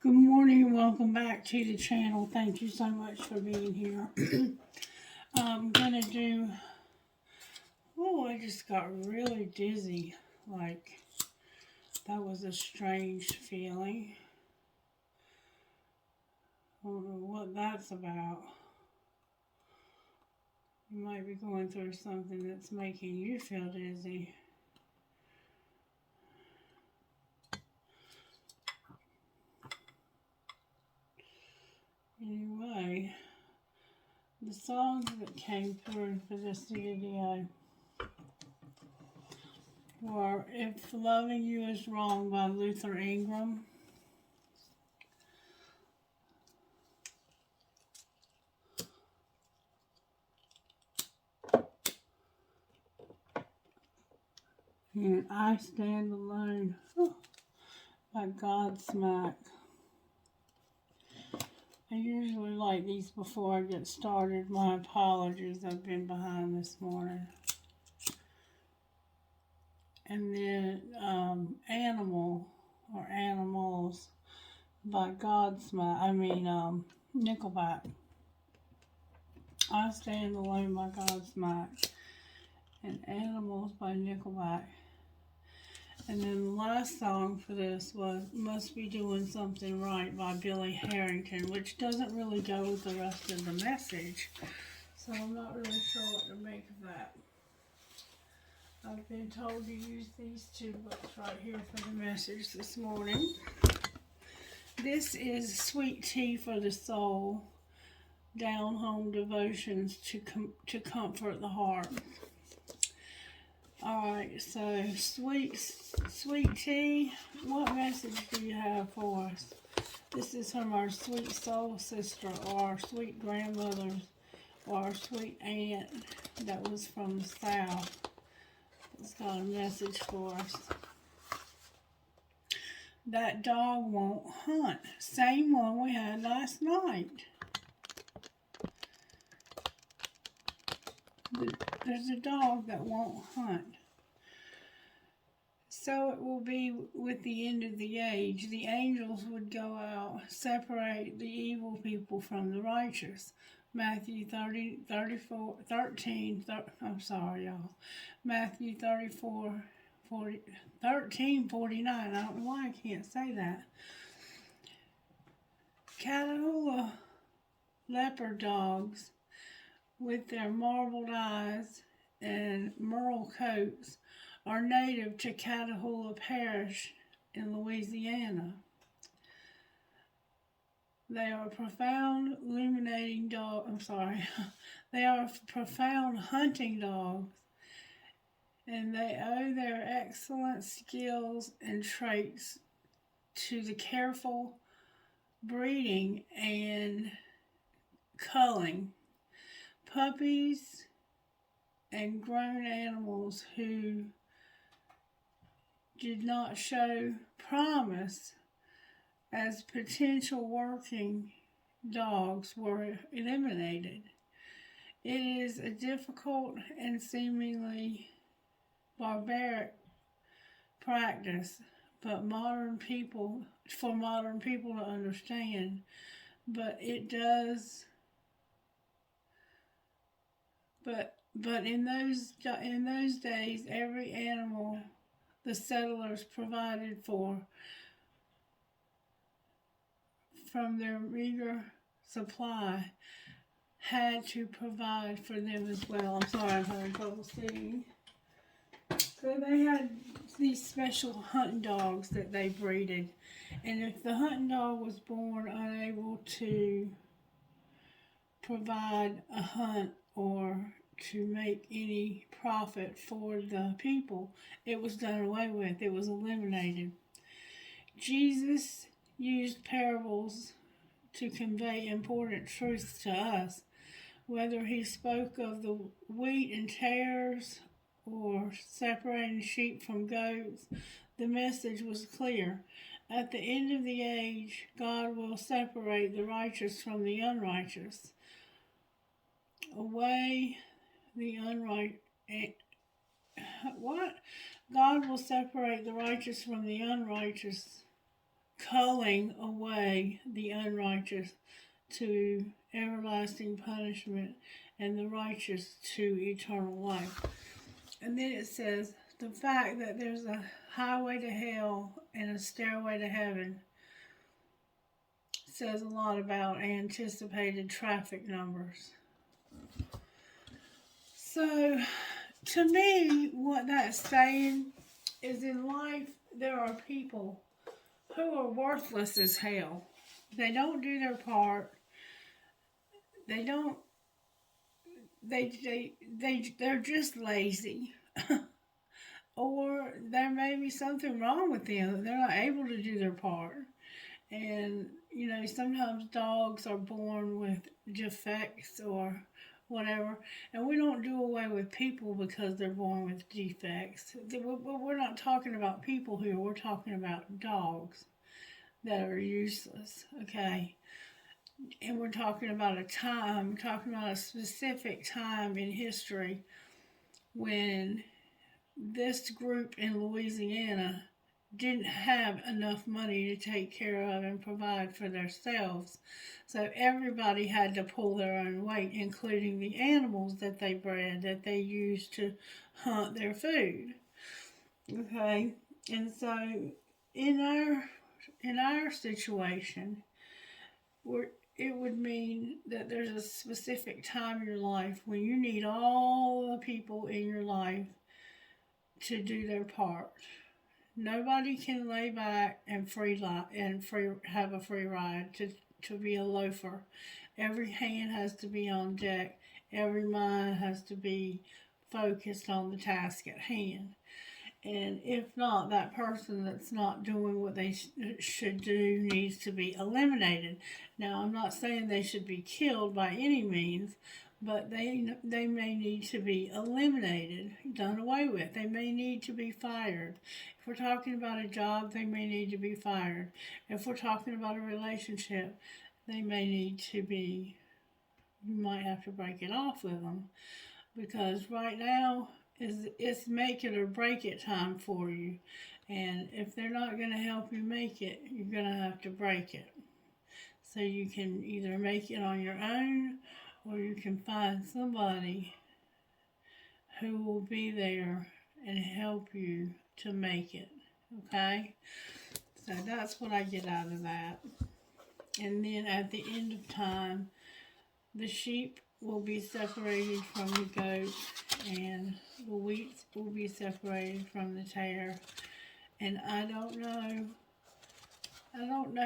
Good morning and welcome back to the channel. Thank you so much for being here. I'm gonna do, I just got really dizzy. Like, that was a strange feeling. I don't know what that's about. You might be going through something that's making you feel dizzy. Anyway, the songs that came through for this video were If Loving You Is Wrong by Luther Ingram, and I Stand Alone by Godsmack. I usually like these before I get started. My apologies, I've been behind this morning. And then Animal or Animals by Nickelback. I Stand Alone by Godsmack and Animals by Nickelback. And then the last song for this was Must Be Doing Something Right by Billy Harrington, which doesn't really go with the rest of the message. So I'm not really sure what to make of that. I've been told to use these two books right here for the message this morning. This is Sweet Tea for the Soul, Down Home Devotions to Comfort the Heart. Alright, so sweet tea, what message do you have for us? This is from our sweet soul sister or our sweet grandmother or our sweet aunt that was from the South. It's got a message for us. That dog won't hunt. Same one we had last night. There's a dog that won't hunt. So it will be with the end of the age. The angels would go out, separate the evil people from the righteous. Matthew 13, I'm sorry, y'all. Matthew 13:49. I don't know why I can't say that. Catahoula leopard dogs with their marbled eyes and merle coats are native to Catahoula Parish in Louisiana. They are profound They are profound hunting dogs, and they owe their excellent skills and traits to the careful breeding and culling. Puppies and grown animals who did not show promise as potential working dogs were eliminated. It is a difficult and seemingly barbaric practice, for modern people to understand, but it does. But in those days, every animal the settlers provided for from their meager supply had to provide for them as well. I'm sorry, I'm having trouble seeing. So they had these special hunting dogs that they breeded, and if the hunting dog was born unable to provide a hunt or to make any profit for the people, it was done away with. It was eliminated. Jesus used parables to convey important truths to us. Whether he spoke of the wheat and tares or separating sheep from goats, the message was clear. At the end of the age, God will separate the righteous from the unrighteous. Away the unrighteous. What? God will separate the righteous from the unrighteous culling away the unrighteous to everlasting punishment, and the righteous to eternal life. And then it says, the fact that there's a highway to hell and a stairway to heaven says a lot about anticipated traffic numbers. So, to me, what that's saying is in life, there are people who are worthless as hell. They don't do their part. They don't, they're just lazy. Or there may be something wrong with them. They're not able to do their part. And, sometimes dogs are born with defects or whatever. And we don't do away with people because they're born with defects. We're not talking about people here. We're talking about dogs that are useless, okay? And we're talking about a specific time in history when this group in Louisiana didn't have enough money to take care of and provide for themselves. So everybody had to pull their own weight, including the animals that they bred, that they used to hunt their food. Okay? And so in our situation, it would mean that there's a specific time in your life when you need all the people in your life to do their part. Nobody can lay back and have a free ride to be a loafer. Every hand has to be on deck. Every mind has to be focused on the task at hand. And if not, that person that's not doing what they should do needs to be eliminated. Now, I'm not saying they should be killed by any means, but they may need to be eliminated, done away with. They may need to be fired. If we're talking about a job, they may need to be fired. If we're talking about a relationship, they may need to be, you might have to break it off with them. Because right now, it's make it or break it time for you. And if they're not going to help you make it, you're going to have to break it. So you can either make it on your own, or you can find somebody who will be there and help you to make it. Okay? So that's what I get out of that. And then at the end of time, the sheep will be separated from the goat, and the wheat will be separated from the tare. And I don't know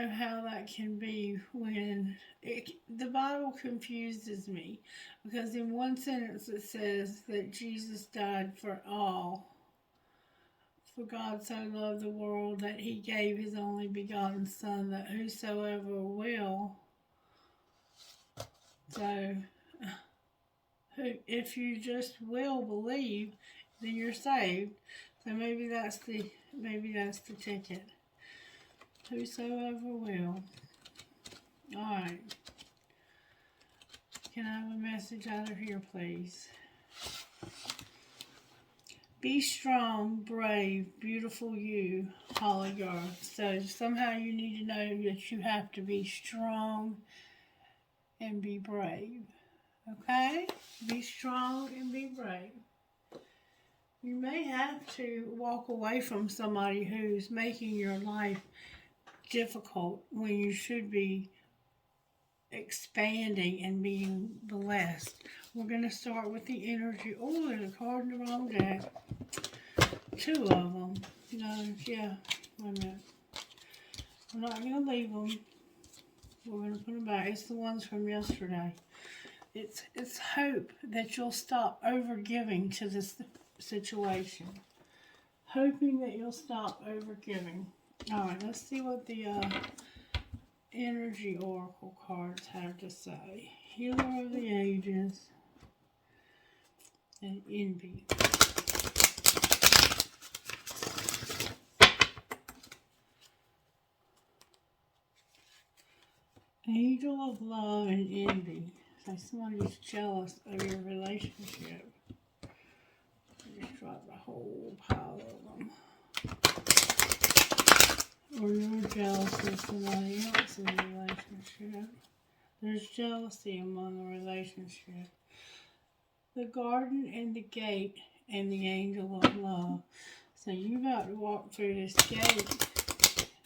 how that can be when the Bible confuses me, because in one sentence it says that Jesus died for all. For God so loved the world that he gave his only begotten Son, that whosoever will. So, if you just will believe, then you're saved. So maybe that's the ticket. Whosoever will. Alright. Can I have a message out of here, please? Be strong, brave, beautiful you, Holly Girl. So somehow you need to know that you have to be strong and be brave. Okay? Be strong and be brave. You may have to walk away from somebody who's making your life difficult when you should be expanding and being blessed. We're going to start with the energy. Oh, there's a card in the wrong deck. 2 of them. No, yeah. Wait a minute. I'm not going to leave them. We're going to put them back. It's the ones from yesterday. It's hope that you'll stop overgiving to this situation. Hoping that you'll stop overgiving. Alright, let's see what the energy oracle cards have to say. Healer of the ages and envy. Angel of love and envy. So somebody's jealous of your relationship. Just drop a whole pile of them. or you're jealous of somebody else's relationship. There's jealousy among a relationship. The garden and the gate and the angel of love. So you're about to walk through this gate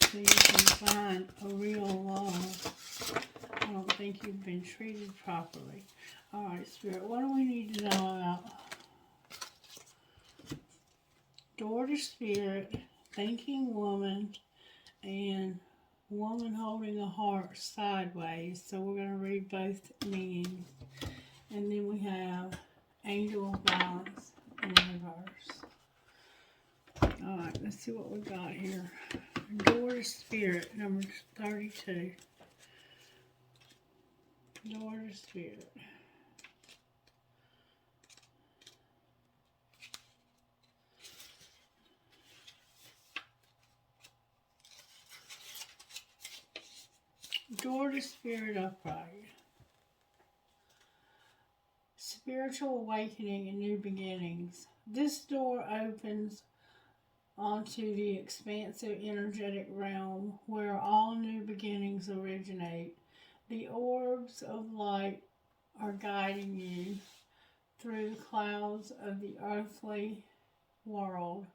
so you can find a real love. I don't think you've been treated properly. Alright, Spirit, what do we need to know about door to Spirit, thinking woman, and woman holding a heart sideways? So we're going to read both meanings. And then we have angel of balance in reverse. Alright, let's see what we got here. Door to Spirit, number 32. Door to Spirit. Door to Spirit upright. Spiritual awakening and new beginnings. This door opens onto the expansive energetic realm where all new beginnings originate. The orbs of light are guiding you through the clouds of the earthly world,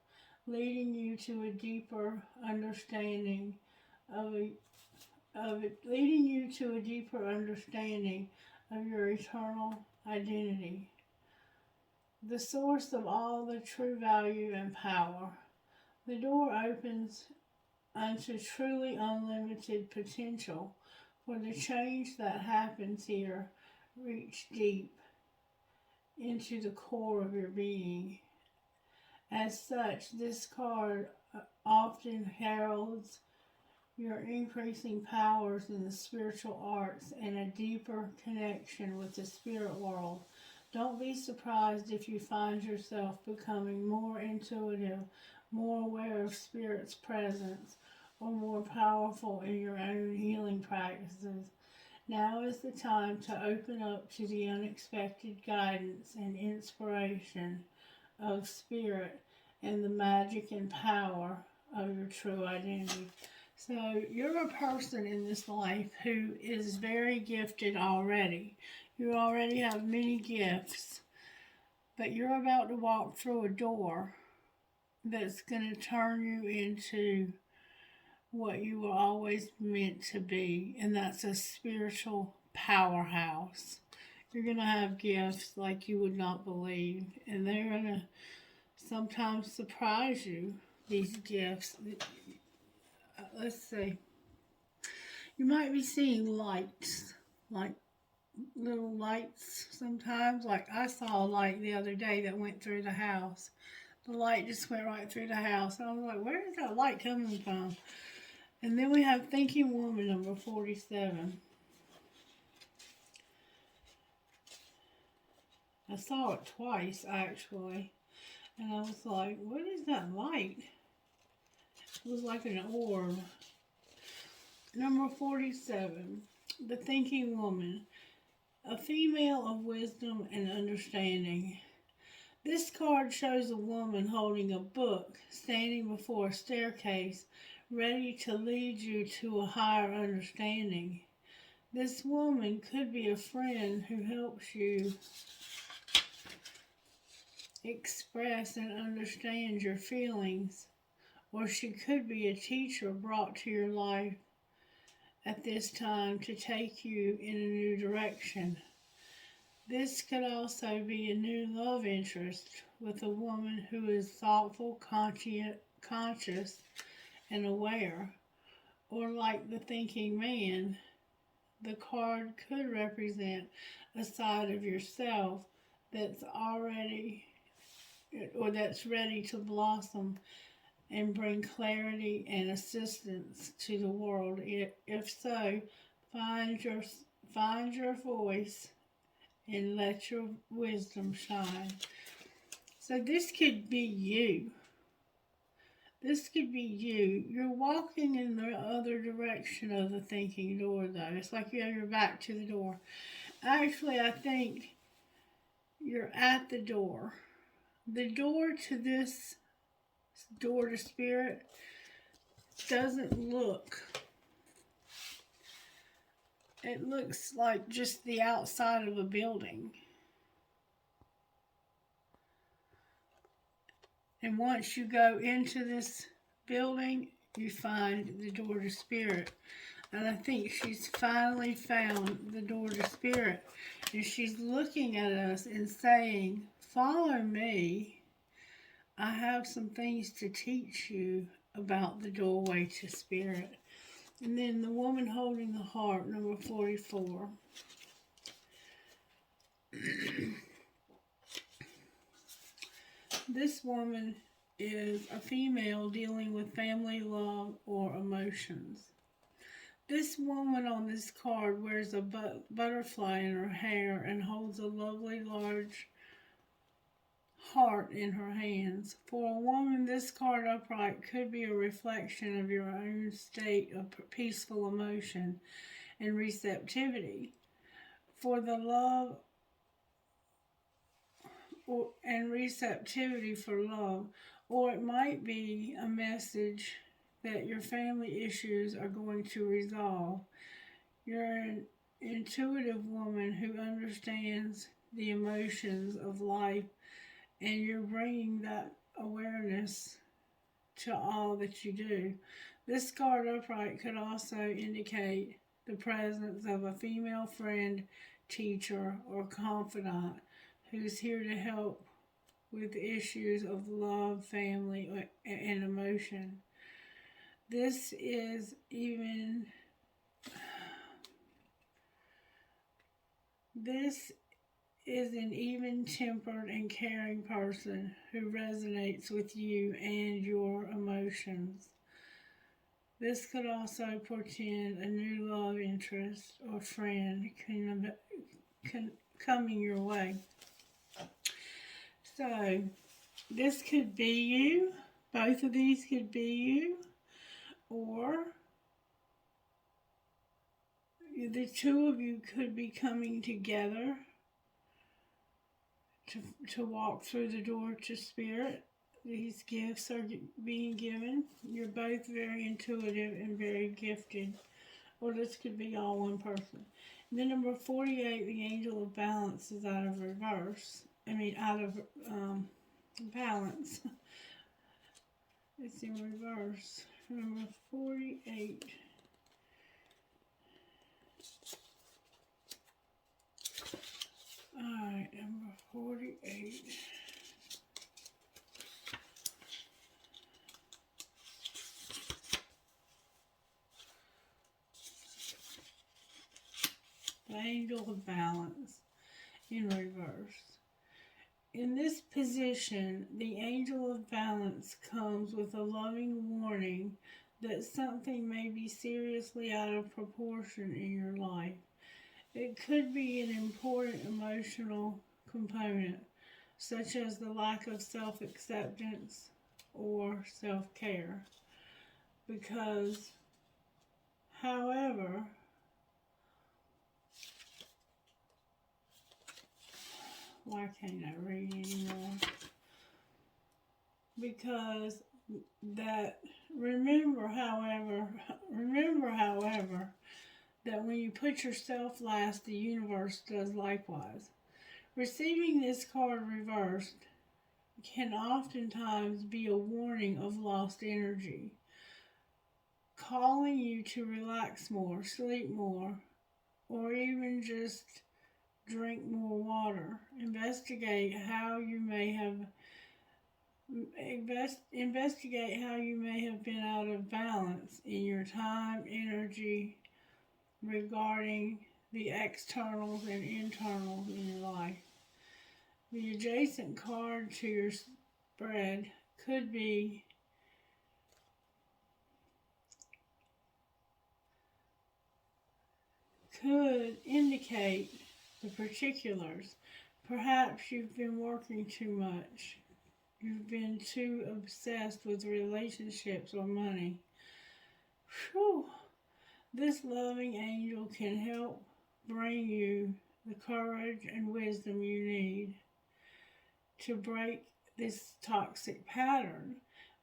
leading you to a deeper understanding leading you to a deeper understanding of your eternal identity, the source of all the true value and power. The door opens unto truly unlimited potential, for the change that happens here reach deep into the core of your being. As such, this card often heralds your increasing powers in the spiritual arts and a deeper connection with the spirit world. Don't be surprised if you find yourself becoming more intuitive, more aware of Spirit's presence, or more powerful in your own healing practices. Now is the time to open up to the unexpected guidance and inspiration of Spirit and the magic and power of your true identity. So you're a person in this life who is very gifted already. You already have many gifts, but you're about to walk through a door that's going to turn you into what you were always meant to be, and that's a spiritual powerhouse. You're going to have gifts like you would not believe, and they're going to sometimes surprise you, these gifts. Let's see. You might be seeing lights, like little lights sometimes. Like I saw a light the other day that went through the house. The light just went right through the house. And I was like, where is that light coming from? And then we have Thinking Woman, number 47. I saw it twice, actually. And I was like, what is that light? It was like an orb. Number 47. The Thinking Woman. A female of wisdom and understanding. This card shows a woman holding a book, standing before a staircase, ready to lead you to a higher understanding. This woman could be a friend who helps you express and understand your feelings, or she could be a teacher brought to your life at this time to take you in a new direction. This could also be a new love interest with a woman who is thoughtful, conscious, and aware. Or like the thinking man, the card could represent a side of yourself that's ready to blossom and bring clarity and assistance to the world. If so, find your voice and let your wisdom shine. So this could be you. This could be you. You're walking in the other direction of the thinking door, though. It's like you have your back to the door. Actually, I think you're at the door. The door to this door to Spirit doesn't look, it looks like just the outside of a building. And once you go into this building, you find the door to spirit. And I think she's finally found the door to spirit. And she's looking at us and saying, follow me. I have some things to teach you about the doorway to spirit. And then the woman holding the heart, number 44. This woman is a female dealing with family, love, or emotions. This woman on this card wears a butterfly in her hair and holds a lovely large heart in her hands. For a woman, this card upright could be a reflection of your own state of peaceful emotion and receptivity. For the love and receptivity for love, or it might be a message that your family issues are going to resolve. You're an intuitive woman who understands the emotions of life, and you're bringing that awareness to all that you do. This card upright could also indicate the presence of a female friend, teacher, or confidant who's here to help with issues of love, family, and emotion. This is an even-tempered and caring person who resonates with you and your emotions. This could also portend a new love interest or friend coming your way. So, this could be you. Both of these could be you. Or the two of you could be coming together to walk through the door to spirit. These gifts are being given. You're both very intuitive and very gifted. Or this could be all one person. And then number 48, the angel of balance is out of reverse. Out of balance. It's in reverse. Number 48. Alright, number 48. The angel of balance in reverse. In this position, the angel of balance comes with a loving warning that something may be seriously out of proportion in your life. It could be an important emotional component, such as the lack of self-acceptance or self-care. Because, however, why can't I read anymore? Because remember, however, that when you put yourself last, the universe does likewise. Receiving this card reversed can oftentimes be a warning of lost energy, calling you to relax more, sleep more, or even just drink more water. Investigate how you may have been out of balance in your time, energy, regarding the externals and internals in your life. The adjacent card to your spread could indicate the particulars. Perhaps you've been working too much. You've been too obsessed with relationships or money. Whew. This loving angel can help bring you the courage and wisdom you need to break this toxic pattern.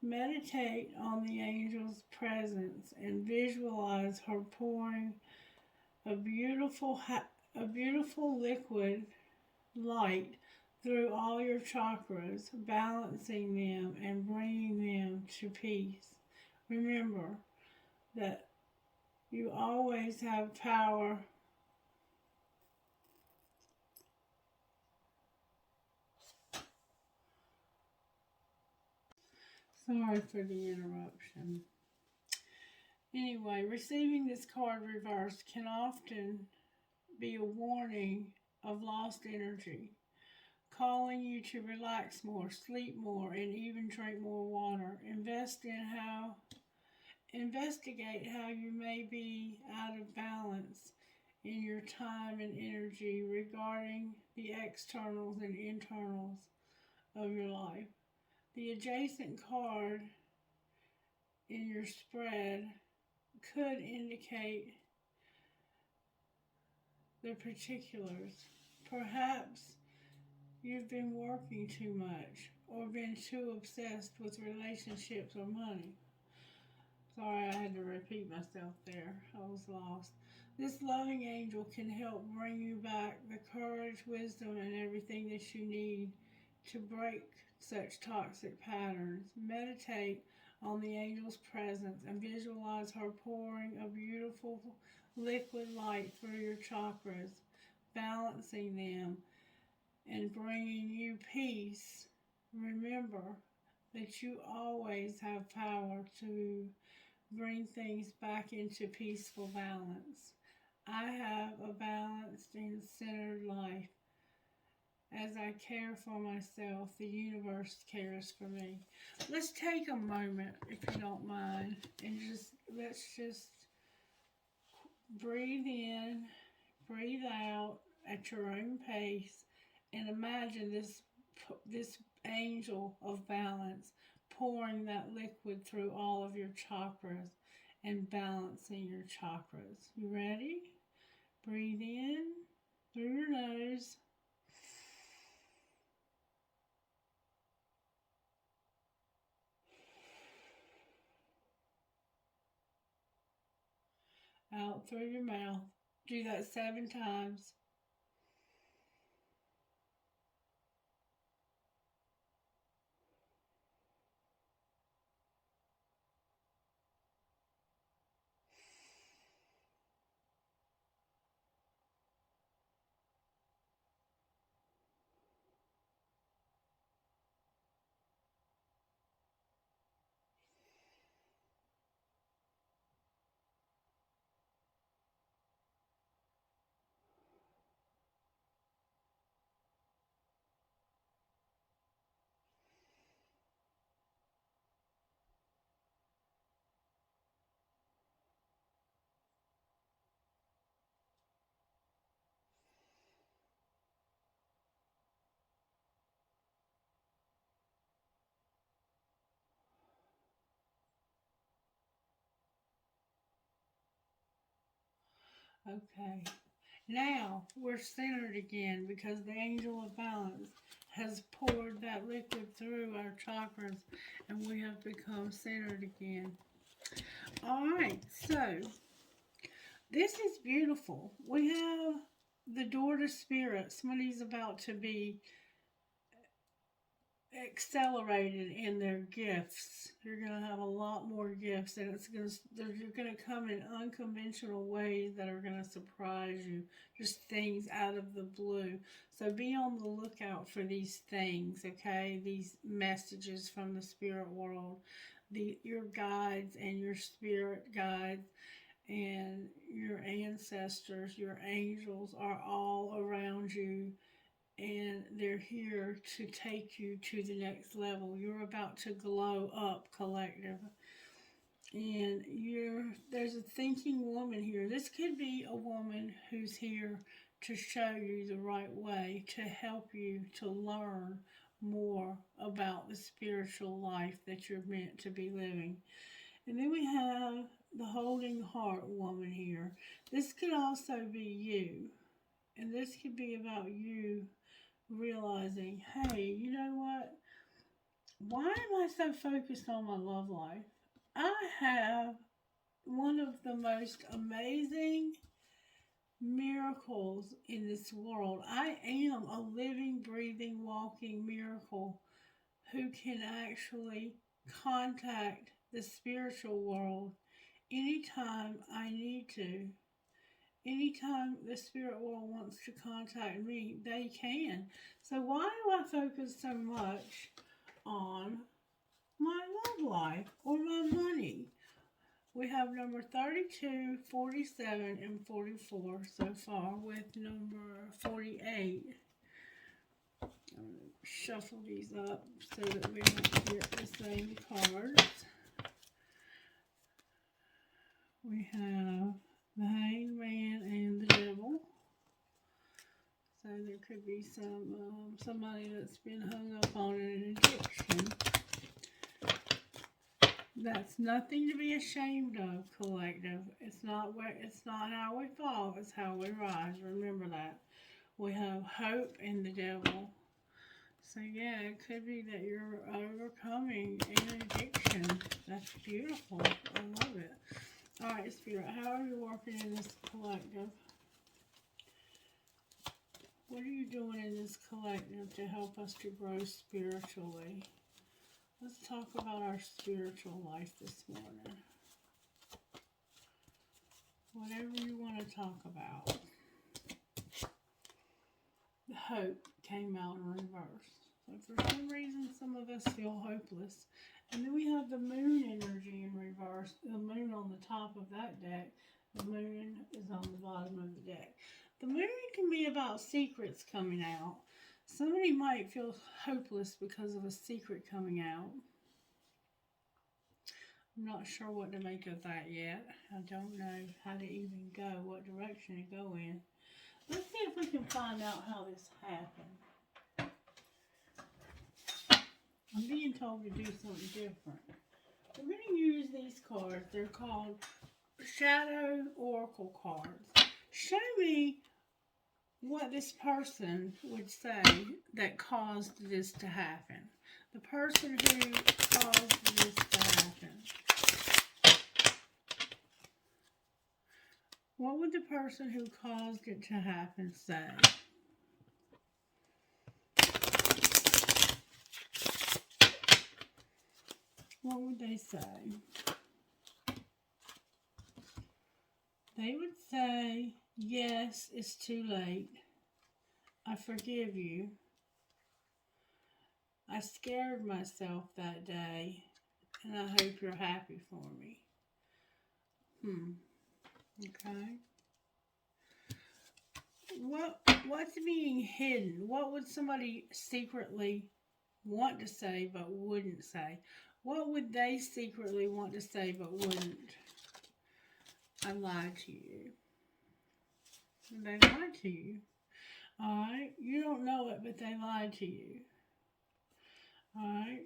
Meditate on the angel's presence and visualize her pouring a a beautiful liquid light through all your chakras, balancing them and bringing them to peace. Remember that you always have power. Sorry for the interruption. Anyway, receiving this card reversed can often be a warning of lost energy, calling you to relax more, sleep more, and even drink more water. Investigate how you may be out of balance in your time and energy regarding the externals and internals of your life. The adjacent card in your spread could indicate the particulars. Perhaps you've been working too much or been too obsessed with relationships or money. Sorry, I had to repeat myself there. I was lost. This loving angel can help bring you back the courage, wisdom, and everything that you need to break such toxic patterns. Meditate on the angel's presence and visualize her pouring a beautiful liquid light through your chakras, balancing them and bringing you peace. Remember that you always have power to bring things back into peaceful balance. I have a balanced and centered life. As I care for myself, the universe cares for me. Let's take a moment, if you don't mind, and let's just breathe in, breathe out at your own pace, and imagine this angel of balance pouring that liquid through all of your chakras and balancing your chakras. You ready? Breathe in through your nose. Out through your mouth. Do that 7 times. Okay. Now we're centered again because the angel of balance has poured that liquid through our chakras and we have become centered again. All right, so this is beautiful. We have the door to spirit. Somebody's about to be accelerated in their gifts. You're going to have a lot more gifts, and you're going to come in unconventional ways that are going to surprise you. Just things out of the blue. So be on the lookout for these things, okay? These messages from the spirit world. Your guides and your spirit guides and your ancestors, your angels are all around you, and they're here to take you to the next level. You're about to glow up, collective. And there's a thinking woman here. This could be a woman who's here to show you the right way, to help you to learn more about the spiritual life that you're meant to be living. And then we have the holding heart woman here. This could also be you. And this could be about you realizing, hey, you know what? Why am I so focused on my love life? I have one of the most amazing miracles in this world. I am a living, breathing, walking miracle who can actually contact the spiritual world anytime I need to. Anytime the spirit world wants to contact me, they can. So why do I focus so much on my love life or my money? We have number 32, 47, and 44 so far, with number 48. I'm going to shuffle these up so that we don't get the same cards. We have the Hangman and the Devil. So there could be somebody that's been hung up on an addiction. That's nothing to be ashamed of, collective. It's not how we fall, it's how we rise. Remember that. We have hope in the Devil. So yeah, it could be that you're overcoming an addiction. That's beautiful. I love it. Alright, Spirit, how are you working in this collective? What are you doing in this collective to help us to grow spiritually? Let's talk about our spiritual life this morning. Whatever you want to talk about. The hope came out in reverse. So for some reason, some of us feel hopeless. And then we have the moon energy in reverse. The moon on the top of that deck. The moon is on the bottom of the deck. The moon can be about secrets coming out. Somebody might feel hopeless because of a secret coming out. I'm not sure what to make of that yet. I don't know how to even go, what direction to go in. Let's see if we can find out how this happened. I'm being told to do something different. We're going to use these cards. They're called Shadow Oracle cards. Show me what this person would say that caused this to happen. The person who caused this to happen. What would the person who caused it to happen say? What would they say? They would say, yes, it's too late. I forgive you. I scared myself that day, and I hope you're happy for me. Okay. What's being hidden? What would somebody secretly want to say but wouldn't say? What would they secretly want to say but wouldn't? I lied to you. They lied to you. Alright? You don't know it, but they lied to you. Alright?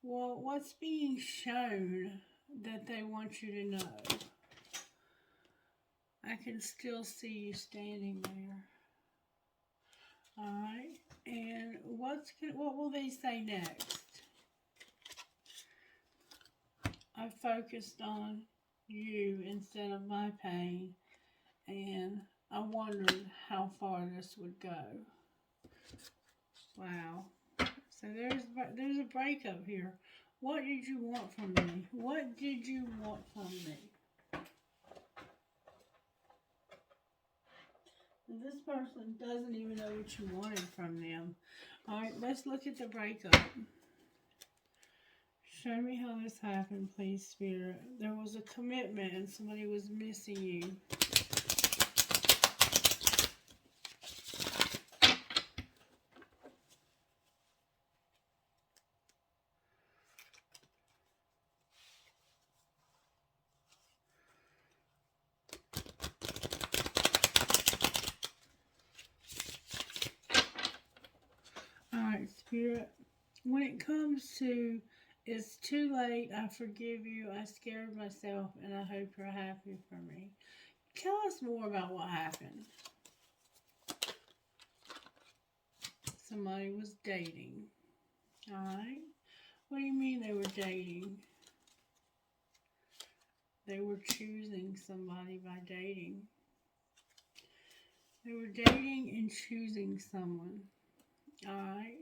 Well, what's being shown that they want you to know? I can still see you standing there. Alright? And what will they say next? I focused on you instead of my pain, and I wondered how far this would go. Wow. So there's a breakup here. What did you want from me? What did you want from me? This person doesn't even know what you wanted from them. Alright, let's look at the breakup. Show me how this happened, please, Spirit. There was a commitment and somebody was missing you. Alright, Spirit. When it comes to it's too late, I forgive you, I scared myself, and I hope you're happy for me. Tell us more about what happened. Somebody was dating. Alright. What do you mean they were dating? They were choosing somebody by dating. They were dating and choosing someone. Alright.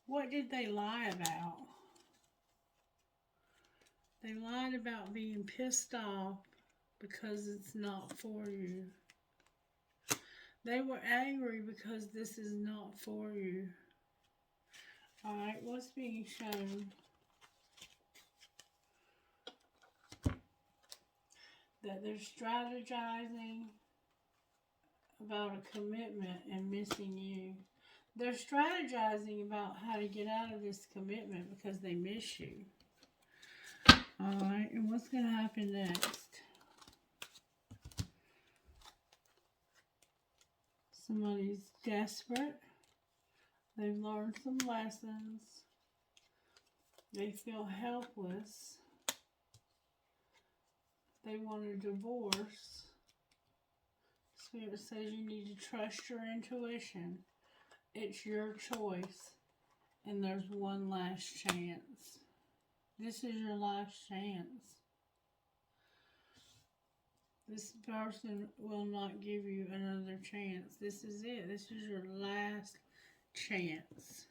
What did they lie about? They lied about being pissed off because it's not for you. They were angry because this is not for you. Alright, what's being shown? That they're strategizing about a commitment and missing you. They're strategizing about how to get out of this commitment because they miss you. Alright, and what's going to happen next? Somebody's desperate. They've learned some lessons. They feel helpless. They want a divorce. Spirit says you need to trust your intuition. It's your choice. And there's one last chance. This is your last chance. This person will not give you another chance. This is it. This is your last chance.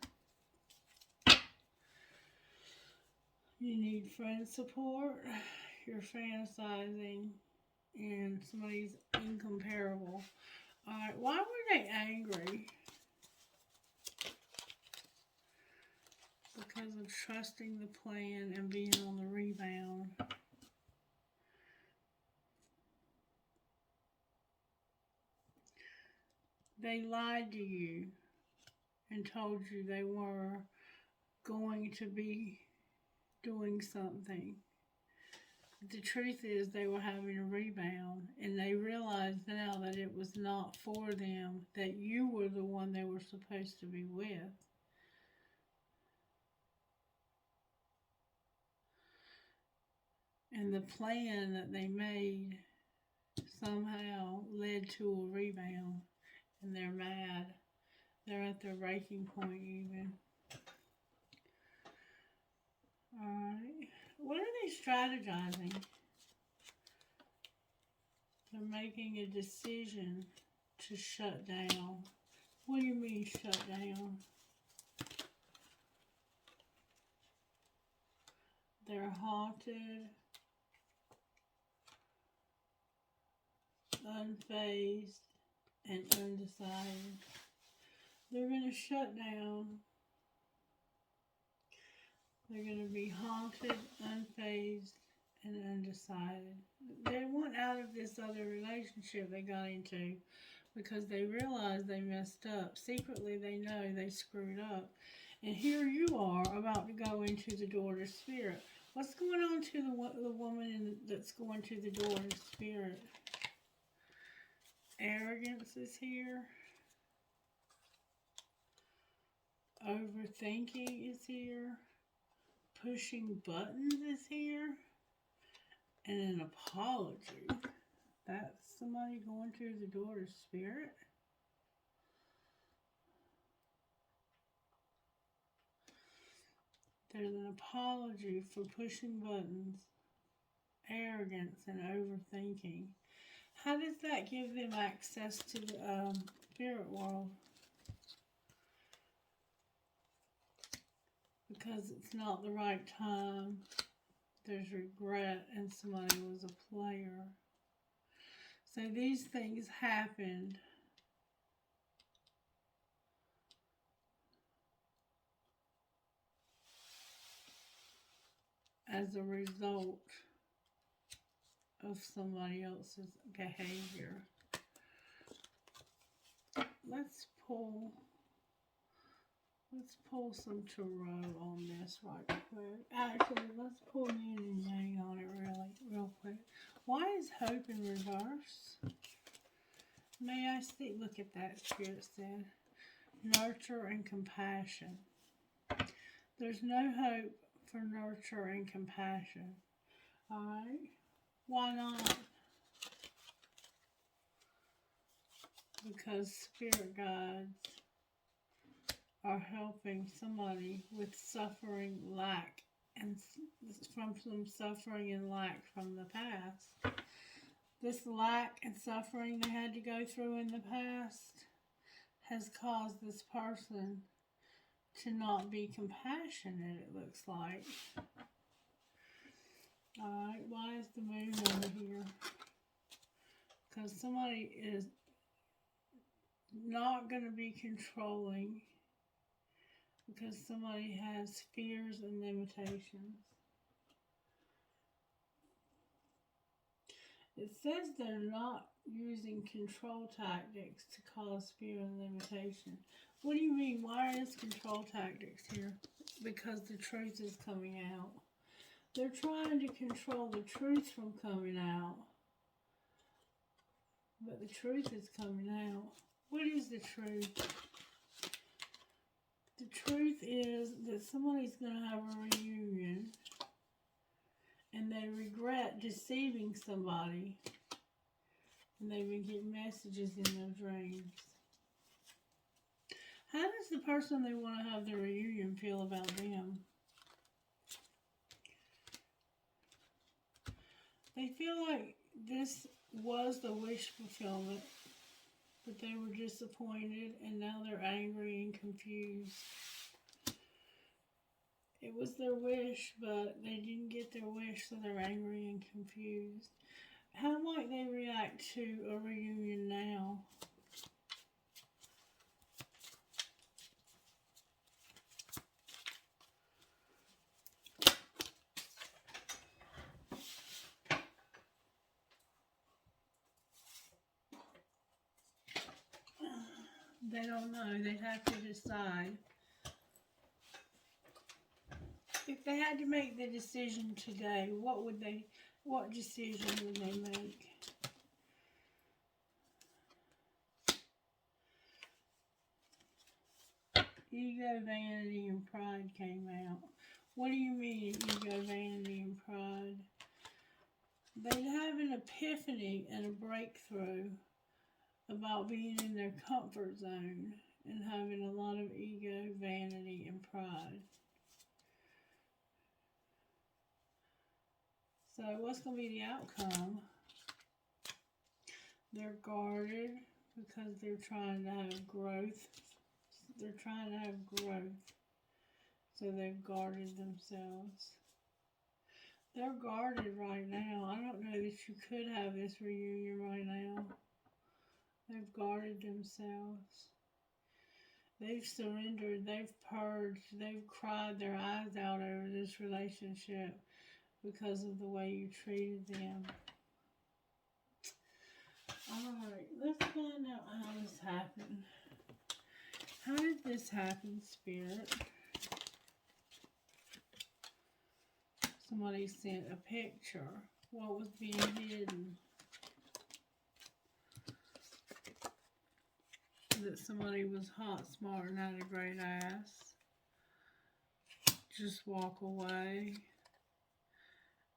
You need friend support. You're fantasizing. And somebody's incomparable. Alright, why were they angry? Because of trusting the plan and being on the rebound. They lied to you and told you they were going to be doing something. The truth is they were having a rebound, and they realized now that it was not for them, that you were the one they were supposed to be with. And the plan that they made somehow led to a rebound. And they're mad. They're at their breaking point even. Alright. What are they strategizing? They're making a decision to shut down. What do you mean shut down? They're haunted, unfazed, and undecided. They're going to shut down. They're going to be haunted, unfazed, and undecided. They want out of this other relationship they got into because they realize they messed up. Secretly, they know they screwed up. And here you are about to go into the door to spirit. What's going on to the woman that's going to the door to spirit? Arrogance is here. Overthinking is here. Pushing buttons is here. And an apology. That's somebody going to the door to spirit. There's an apology for pushing buttons, arrogance, and overthinking. How does that give them access to the spirit world? Because it's not the right time. There's regret and somebody was a player. So these things happened as a result of somebody else's behavior. Let's pull some tarot on this right quick. Actually, let's pull yin and yang on it real quick. Why is hope in reverse? May I see? Look at that, Spirit said. Nurture and compassion. There's no hope for nurture and compassion. Alright? Why not? Because spirit guides are helping somebody with suffering, lack, and from some suffering and lack from the past. This lack and suffering they had to go through in the past has caused this person to not be compassionate, it looks like. Alright, why is the moon over here? Because somebody is not going to be controlling because somebody has fears and limitations. It says they're not using control tactics to cause fear and limitation. What do you mean? Why is control tactics here? Because the truth is coming out. They're trying to control the truth from coming out. But the truth is coming out. What is the truth? The truth is that somebody's going to have a reunion and they regret deceiving somebody and they've been getting messages in their dreams. How does the person they want to have the reunion feel about them? They feel like this was the wish fulfillment, but they were disappointed and now they're angry and confused. It was their wish, but they didn't get their wish, so they're angry and confused. How might they react to a reunion now? They don't know. They'd have to decide. If they had to make the decision today, what decision would they make? Ego, vanity, and pride came out. What do you mean, ego, vanity, and pride? They'd have an epiphany and a breakthrough about being in their comfort zone and having a lot of ego, vanity, and pride. So what's going to be the outcome? They're guarded because they're trying to have growth. They're trying to have growth. So they've guarded themselves. They're guarded right now. I don't know that you could have this reunion right now. They've guarded themselves. They've surrendered. They've purged. They've cried their eyes out over this relationship because of the way you treated them. Alright, let's find out how this happened. How did this happen, Spirit? Somebody sent a picture. What was being hidden? That somebody was hot, smart, and had a great ass. Just walk away.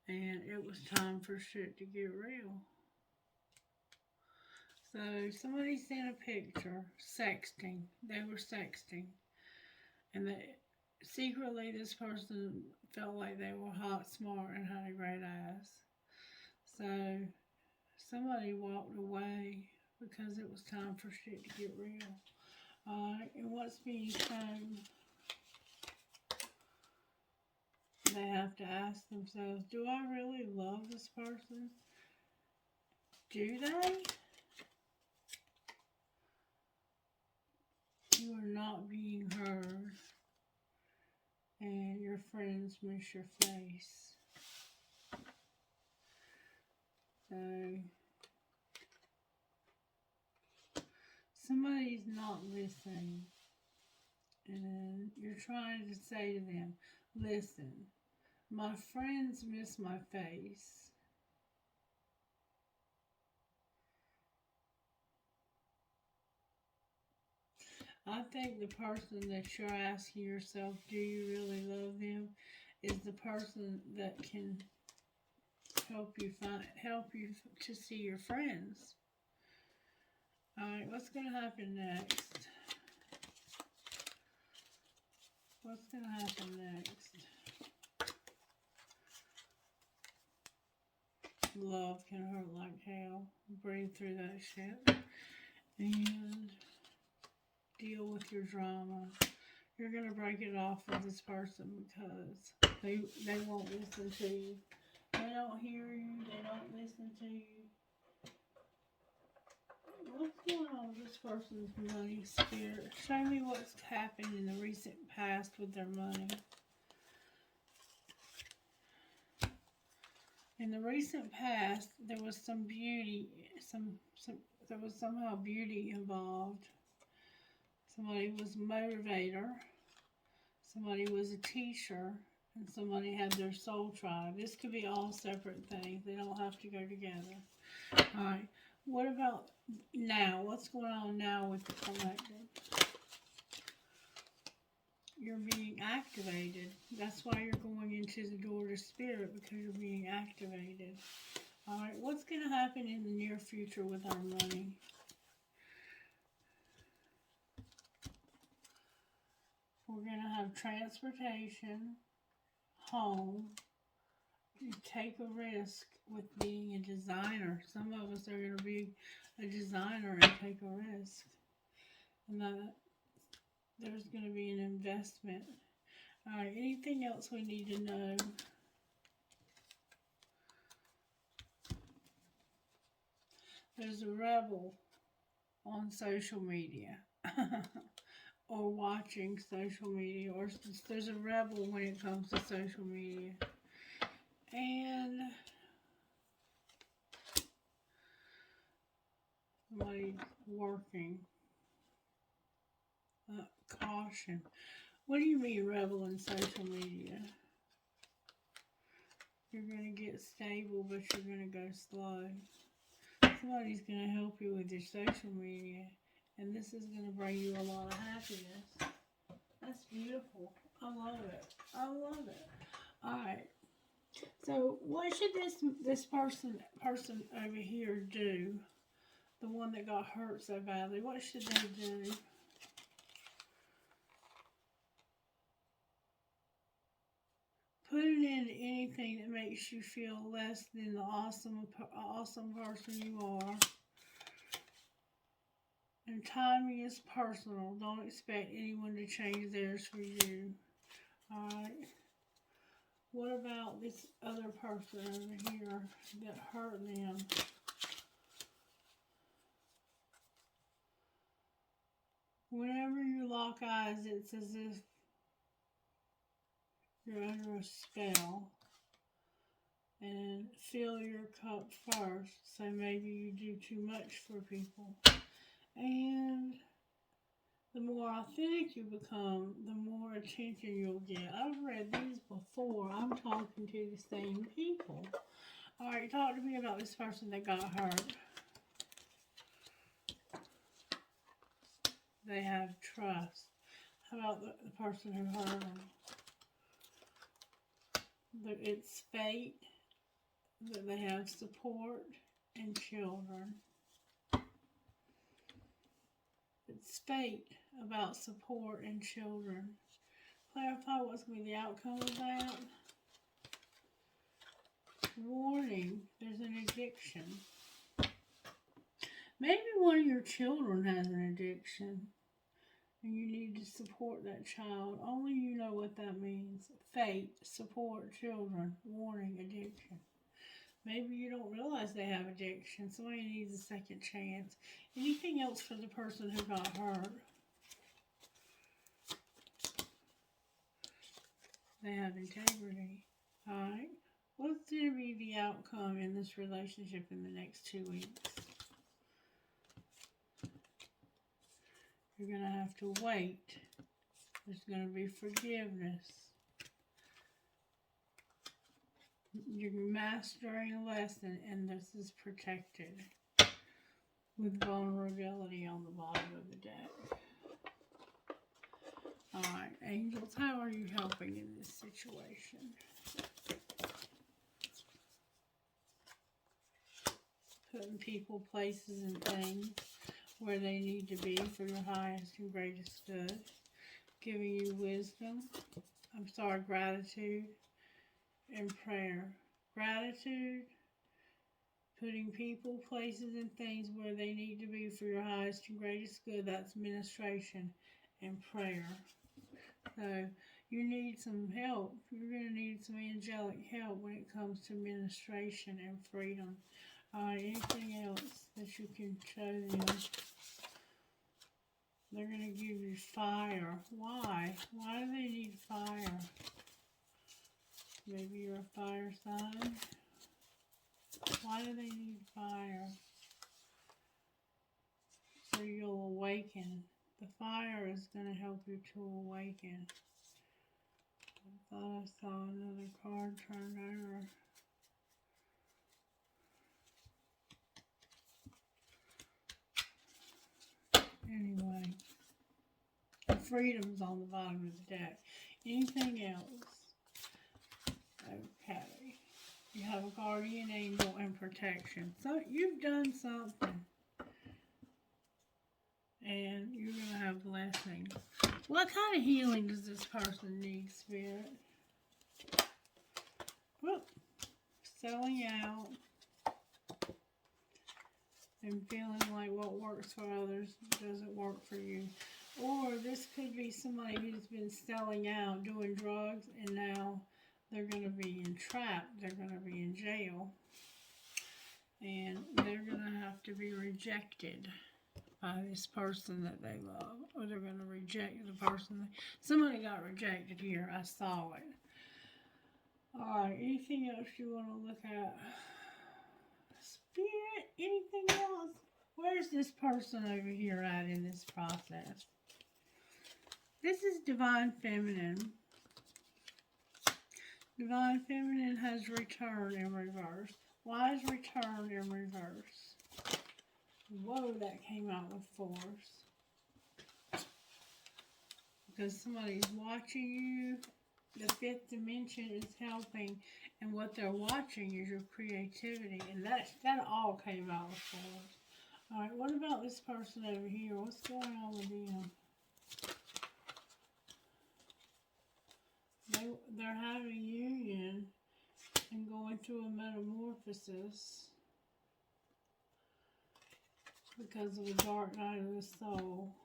And it was time for shit to get real. So somebody sent a picture, sexting. They were sexting. And secretly this person felt like they were hot, smart, and had a great ass. So somebody walked away because it was time for shit to get real. Alright, and what's being shown? They have to ask themselves, do I really love this person? Do they? You are not being heard. And your friends miss your face. So somebody's not listening. And you're trying to say to them, listen, my friends miss my face. I think the person that you're asking yourself, do you really love them, is the person that can help you to see your friends. Alright, what's going to happen next? What's going to happen next? Love can hurt like hell. Breathe through that shit. And deal with your drama. You're going to break it off with this person because they won't listen to you. They don't hear you. They don't listen to you. What's going on with this person's money, Spirit? Show me what's happened in the recent past with their money. In the recent past, there was some beauty, there was somehow beauty involved. Somebody was a motivator, somebody was a teacher, and somebody had their soul tribe. This could be all separate things. They don't have to go together. Alright, what about now? What's going on now with the collective? You're being activated. That's why you're going into the door to Spirit, because you're being activated. Alright, what's going to happen in the near future with our money? We're going to have transportation, home. You take a risk with being a designer. Some of us are going to be a designer and take a risk. And that there's going to be an investment. Alright, anything else we need to know? There's a rebel on social media. Or watching social media. Or there's a rebel when it comes to social media. And somebody's working. Caution. What do you mean rebel in social media? You're going to get stable, but you're going to go slow. Somebody's going to help you with your social media. And this is going to bring you a lot of happiness. That's beautiful. I love it. I love it. Alright. So what should this person over here do? The one that got hurt so badly. What should they do? Put it into anything that makes you feel less than the awesome person you are. And timing is personal. Don't expect anyone to change theirs for you. Alright. What about this other person over here that hurt them? Whenever you lock eyes, it's as if you're under a spell. And fill your cup first. So maybe you do too much for people. And the more authentic you become, the more attention you'll get. I've read these before. I'm talking to the same people. Alright, talk to me about this person that got hurt. They have trust. How about the person who hurt them? It's fate. That they have support and children. It's fate about support and children. Clarify what's going to be the outcome of that. Warning, there's an addiction. Maybe one of your children has an addiction and you need to support that child. Only you know what that means. Fate, support children, warning, addiction. Maybe you don't realize they have addiction. Somebody needs a second chance. Anything else for the person who got hurt? They have integrity. Alright. What's going to be the outcome in this relationship in the next 2 weeks? You're going to have to wait. There's going to be forgiveness. You're mastering a lesson, and this is protected with vulnerability on the bottom of the deck. Alright, angels, how are you helping in this situation? Putting people, places, and things where they need to be for your highest and greatest good. giving you wisdom. Gratitude and prayer. Gratitude, putting people, places, and things where they need to be for your highest and greatest good. That's ministration and prayer. So you need some help. You're going to need some angelic help when it comes to ministration and freedom. Alright, anything else that you can show them? They're going to give you fire. Why? Why do they need fire? Maybe you're a fire sign. Why do they need fire? So you'll awaken. The fire is going to help you to awaken. I thought I saw another card turned over. Anyway, the freedom's on the bottom of the deck. Anything else? Okay. You have a guardian angel and protection. So you've done something. And you're going to have blessings. What kind of healing does this person need, Spirit? Whoop. Selling out. And feeling like what works for others doesn't work for you. Or this could be somebody who's been selling out, doing drugs, and now they're going to be entrapped. They're going to be in jail. And they're going to have to be rejected by this person that they love. Or they're going to reject the person. Somebody got rejected here. I saw it. Alright, anything else you want to look at? Spirit, anything else? Where's this person over here at in this process? This is Divine Feminine. Divine Feminine has returned in reverse. Why is returned in reverse? Whoa, that came out with force. Because somebody's watching you. The fifth dimension is helping, and what they're watching is your creativity, and that all came out with force. Alright, what about this person over here? What's going on with them? They're having union and going through a metamorphosis because of the dark night of the soul.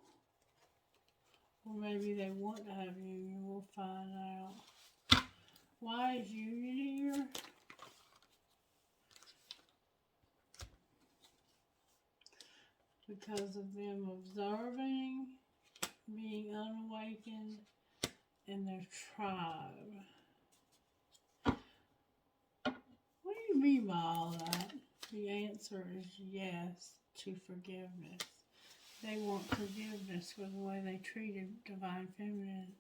Or maybe they want to have union. We'll find out. Why is union here? Because of them observing, being unawakened, and their tribe. What do you mean by all that? The answer is yes to forgiveness. They want forgiveness for the way they treated Divine Feminine.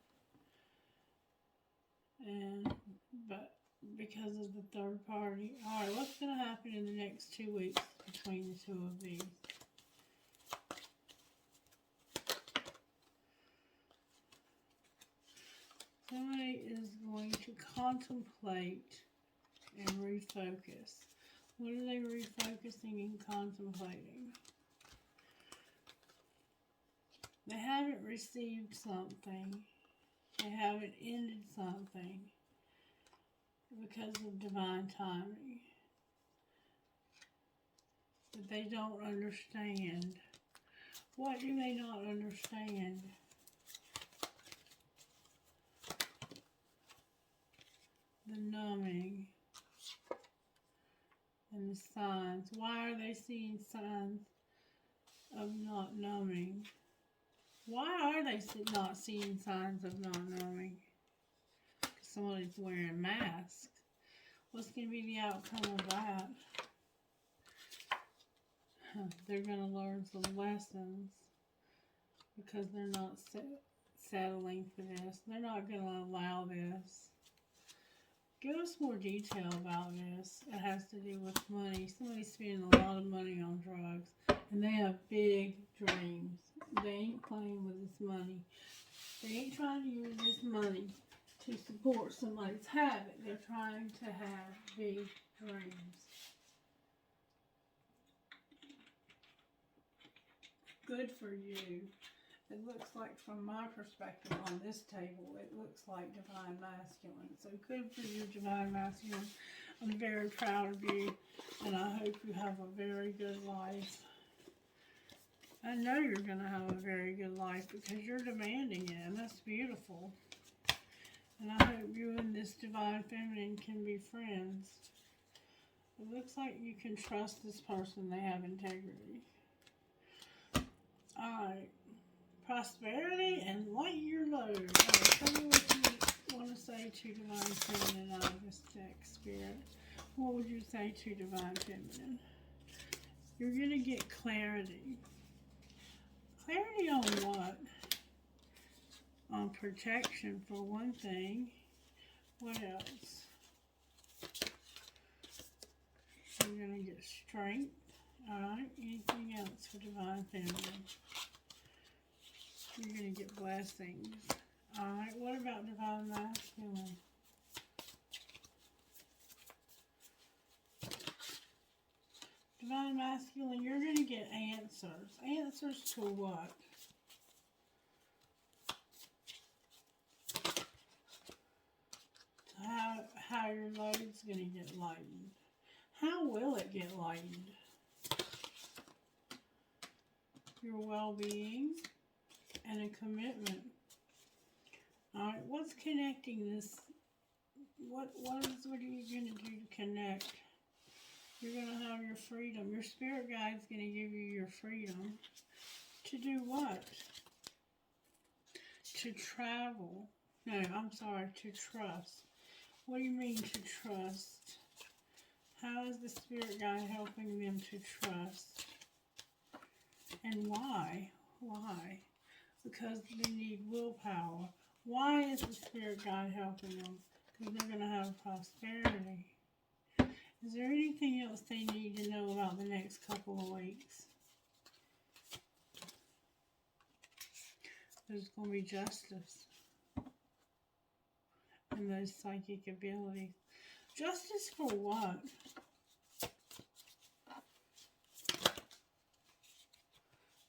But because of the third party. Alright, what's going to happen in the next 2 weeks between the two of these? Somebody is going to contemplate and refocus. What are they refocusing and contemplating? They haven't received something. They haven't ended something because of divine timing that they don't understand. What do they not understand? The numbing and the signs. Why are they seeing signs of not numbing? Why are they not seeing signs of not numbing? Because somebody's wearing masks. What's going to be the outcome of that? They're going to learn some lessons because they're not settling for this. They're not going to allow this. Give us more detail about this. It has to do with money. Somebody's spending a lot of money on drugs, and they have big dreams. They ain't playing with this money. They ain't trying to use this money to support somebody's habit. They're trying to have big dreams. Good for you. It looks like, from my perspective on this table, it looks like divine masculine. So good for you, divine masculine. I'm very proud of you, and I hope you have a very good life. I know you're going to have a very good life because you're demanding it, and that's beautiful. And I hope you and this divine feminine can be friends. It looks like you can trust this person. They have integrity. Alright. Prosperity and light your load. Alright, tell me what you want to say to divine feminine out of this deck, Spirit. What would you say to divine feminine? You're going to get clarity. Clarity on what? On protection, for one thing. What else? You're going to get strength. Alright, anything else for divine feminine? You're going to get blessings. Alright, what about divine masculine? Divine masculine, you're going to get answers. Answers to what? How your load's going to get lightened. How will it get lightened? Your well-being and a commitment. Alright, what's connecting this? What are you going to do to connect? You're going to have your freedom. Your spirit guide's going to give you your freedom. To do what? To travel. No, I'm sorry, to trust. What do you mean to trust? How is the spirit guide helping them to trust? And why? Why? Because they need willpower. Why is the spirit guide helping them? Because they're going to have prosperity. Is there anything else they need to know about the next couple of weeks? There's going to be justice. And those psychic abilities. Justice for what?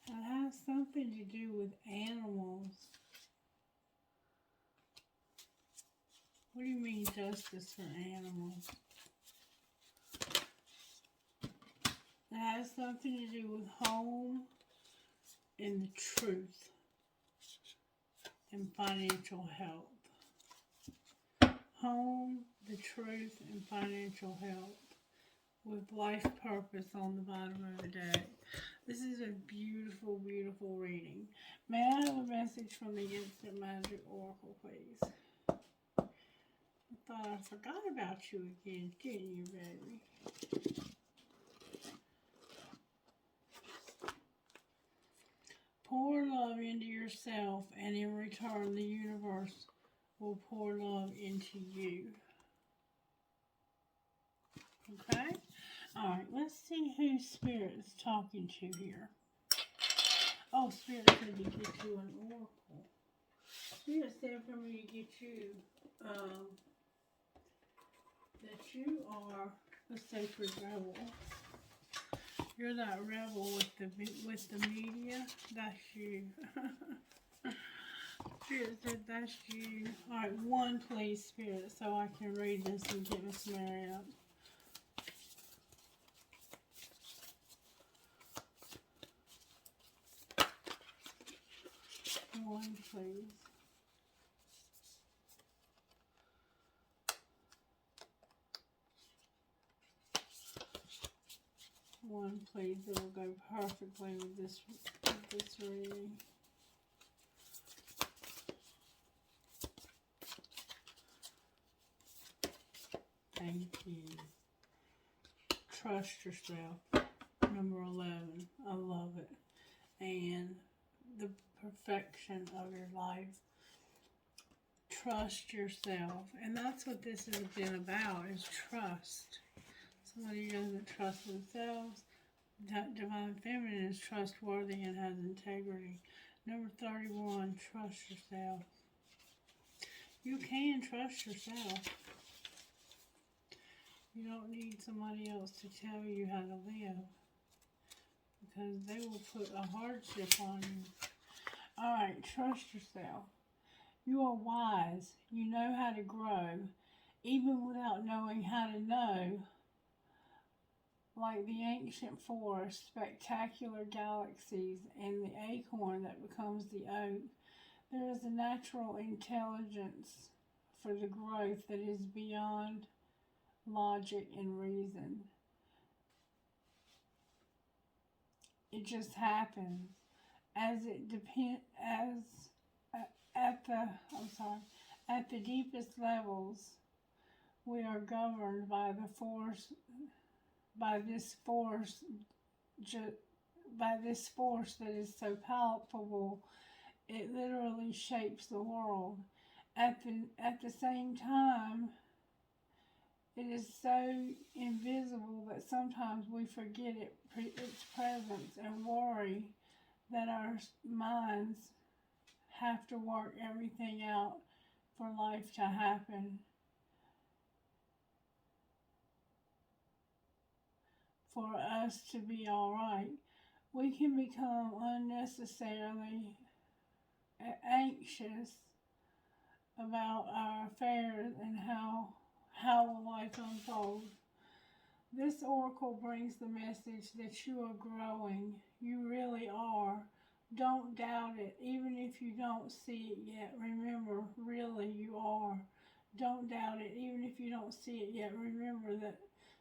It has something to do with animals. What do you mean justice for animals? It has something to do with home and the truth and financial health. Home, the truth, and financial health with life purpose on the bottom of the deck. This is a beautiful, beautiful reading. May I have a message from the Instant Magic Oracle, please? I thought I forgot about you again, didn't you, baby? Pour love into yourself, and in return, the universe will pour love into you. Okay? Alright, let's see who Spirit is talking to here. Oh, Spirit said to get you an oracle. Spirit said for me to get you, that you are a sacred rebel. You're that rebel with the media. That's you. Spirit said that's you. Alright, one please, Spirit, so I can read this and get Miss Mary up. One please. One please. It will go perfectly with this reading. Thank you. Trust yourself. Number 11. I love it. And the perfection of your life. Trust yourself. And that's what this has been about, is trust. Somebody who doesn't trust themselves. That divine feminine is trustworthy and has integrity. Number 31. Trust yourself. You can trust yourself. You don't need somebody else to tell you how to live, because they will put a hardship on you. Alright, trust yourself. You are wise. You know how to grow, even without knowing how to know. Like the ancient forest, spectacular galaxies, and the acorn that becomes the oak, there is a natural intelligence for the growth that is beyond logic and reason. It just happens as it depend as at the at the deepest levels. We are governed by the force by this force by this force that is so palpable it literally shapes the world. At the same time, it is so invisible that sometimes we forget its presence and worry that our minds have to work everything out for life to happen. For us to be alright, we can become unnecessarily anxious about our affairs and how will life unfold. This oracle brings the message that you are growing. You really are. Don't doubt it, even if you don't see it yet. Remember, really, you are. Don't doubt it, even if you don't see it yet. Remember that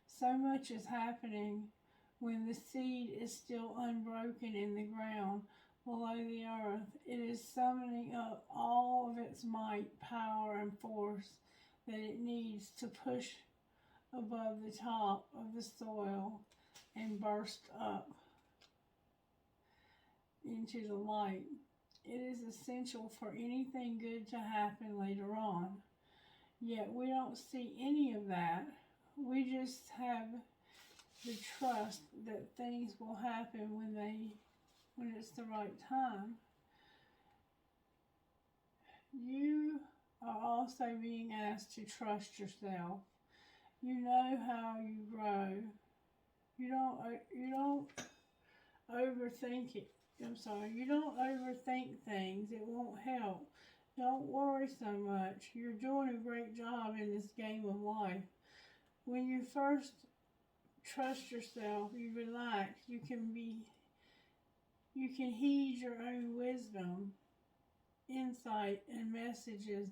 so much is happening when the seed is still unbroken in the ground below the earth. It is summoning up all of its might, power, and force that it needs to push above the top of the soil and burst up into the light. It is essential for anything good to happen later on. Yet we don't see any of that. We just have the trust that things will happen when it's the right time. You are also being asked to trust yourself. You know how you grow. You don't overthink it. You don't overthink things. It won't help. Don't worry so much. You're doing a great job in this game of life. When you first trust yourself, you relax. You can heed your own wisdom, insight, and messages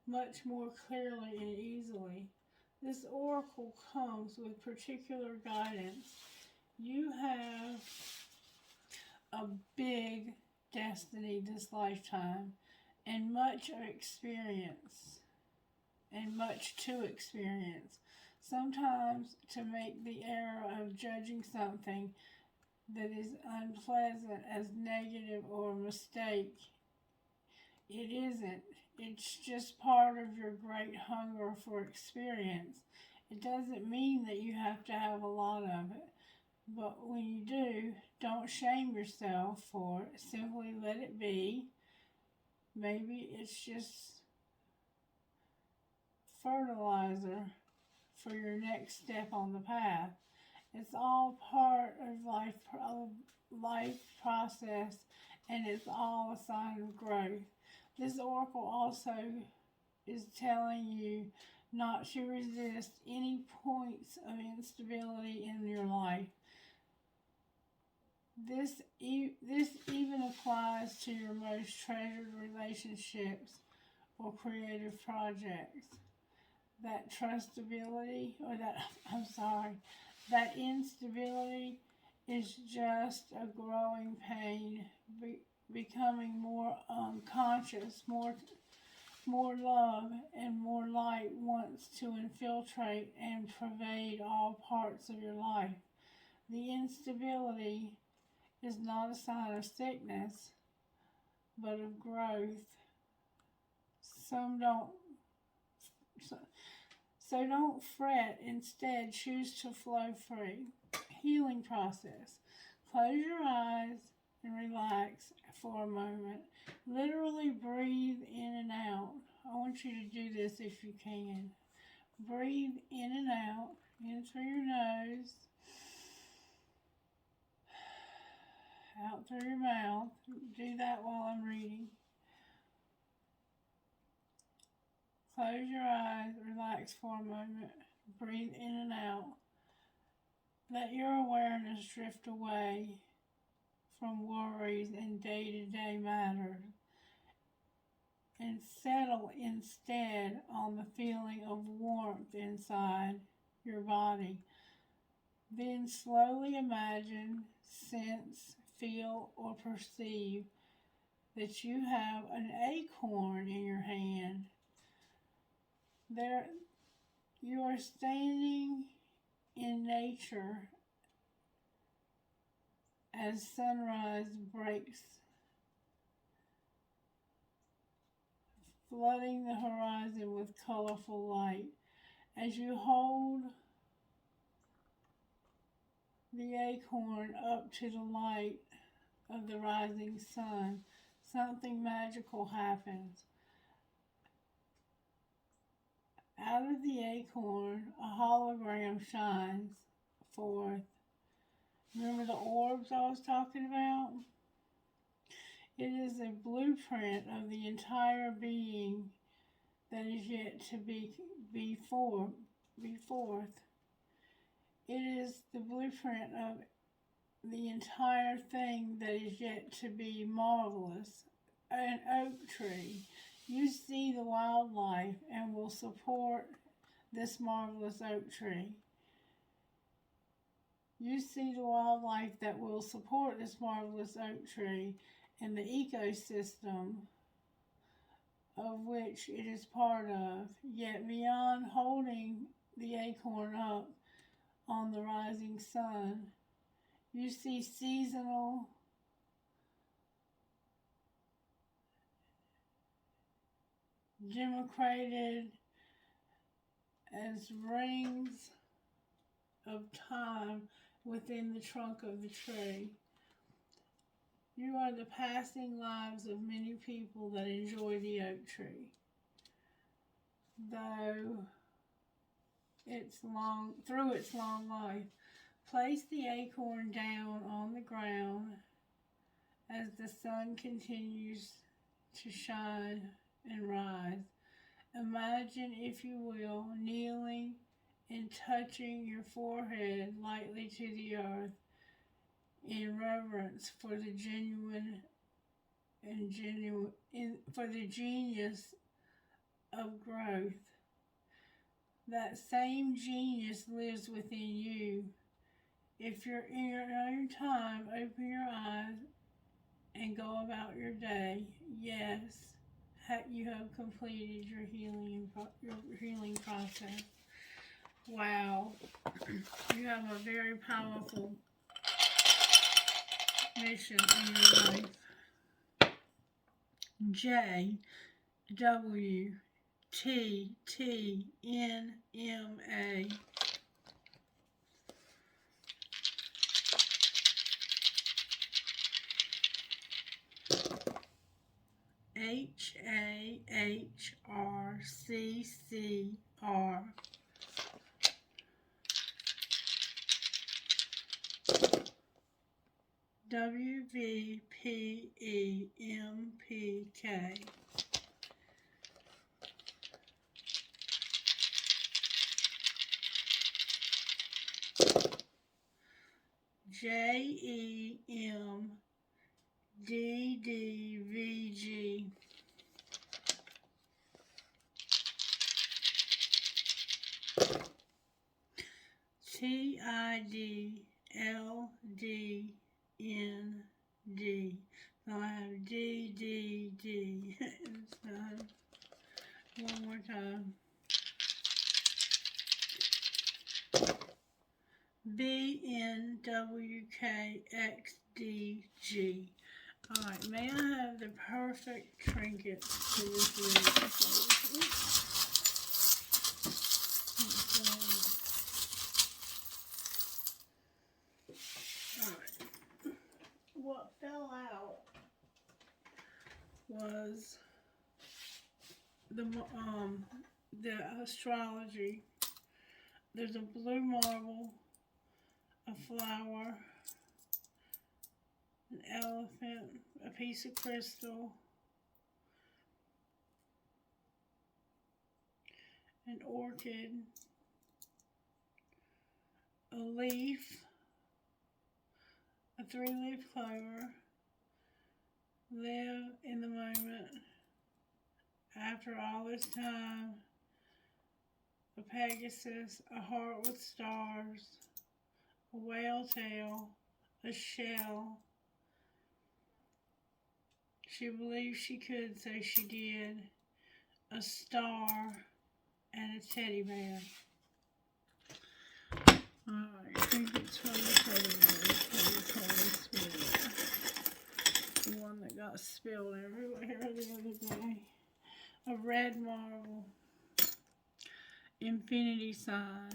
much more clearly and easily. This oracle comes with particular guidance. You have a big destiny this lifetime and much experience and much to experience. Sometimes to make the error of judging something that is unpleasant as negative or a mistake. It isn't. It's just part of your great hunger for experience. It doesn't mean that you have to have a lot of it. But when you do, don't shame yourself for it. Simply let it be. Maybe it's just fertilizer for your next step on the path. It's all part of life process, and it's all a sign of growth. This oracle also is telling you not to resist any points of instability in your life. This even applies to your most treasured relationships or creative projects. That that instability is just a growing pain, becoming more conscious, more love and more light wants to infiltrate and pervade all parts of your life. The instability is not a sign of sickness, but of growth. So don't fret. Instead, choose to flow free. Healing process. Close your eyes and relax for a moment. Literally breathe in and out. I want you to do this if you can. Breathe in and out. In through your nose. out through your mouth. Do that while I'm reading. Close your eyes, relax for a moment. Breathe in and out. Let your awareness drift away from worries and day-to-day matters and settle instead on the feeling of warmth inside your body. Then slowly imagine, sense, feel, or perceive that you have an acorn in your hand. There, you are standing in nature as sunrise breaks, flooding the horizon with colorful light. As you hold the acorn up to the light of the rising sun, something magical happens. Out of the acorn, a hologram shines forth. Remember the orbs I was talking about? It is a blueprint of the entire being that is yet to be forth. It is the blueprint of the entire thing that is yet to be marvelous. An oak tree. You see the wildlife and will support this marvelous oak tree. You see the wildlife that will support this marvelous oak tree and the ecosystem of which it is part of. Yet beyond holding the acorn up on the rising sun, you see seasonal democrated as rings of time within the trunk of the tree. You are the passing lives of many people that enjoy the oak tree. Through its long life, place the acorn down on the ground as the sun continues to shine and rise. Imagine, if you will, kneeling and touching your forehead lightly to the earth in reverence for the for the genius of growth. That same genius lives within you. If you're in your own time, open your eyes and go about your day. Yes, you have completed your healing process. Wow, you have a very powerful mission in your life. JWTTNMA. HAHRCCR. WVPEMPK. JEMDDVG. TIDLDND. So I have DDD. So one more time. BNWKXDG. Alright, may I have the perfect trinket for this reading? Alright. What fell out was the astrology. There's a blue marble, a flower, an elephant, a piece of crystal, an orchid, a leaf, a 3-leaf clover, live in the moment. After all this time, a Pegasus, a heart with stars, a whale tail, a shell. She believed she could, so she did. A star and a teddy bear. Alright, I think it's from the teddy bear. The one that got spilled everywhere the other day. A red marble. Infinity sign.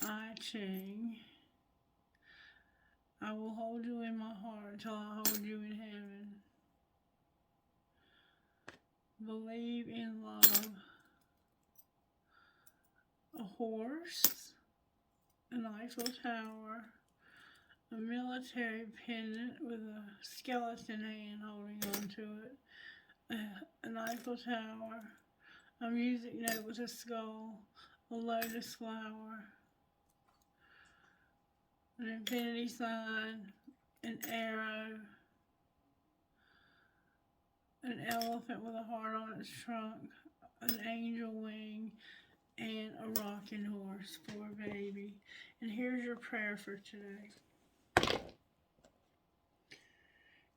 I Ching. I will hold you in my heart until I hold you in heaven. Believe in love. A horse. An Eiffel Tower. A military pendant with a skeleton hand holding on to it. An Eiffel Tower. A music note with a skull. A lotus flower. An infinity sign. An arrow. An elephant with a heart on its trunk. An angel wing. And a rocking horse for a baby. And here's your prayer for today.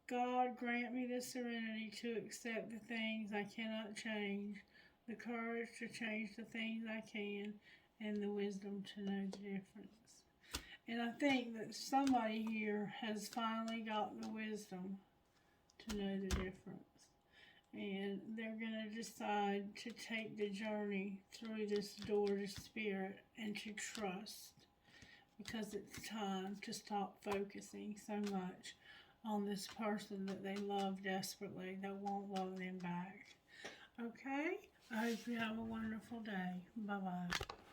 God, grant me the serenity to accept the things I cannot change, the courage to change the things I can, and the wisdom to know the difference. And I think that somebody here has finally got the wisdom to know the difference. And they're going to decide to take the journey through this door to spirit and to trust, because it's time to stop focusing so much on this person that they love desperately that won't love them back. Okay? I hope you have a wonderful day. Bye-bye.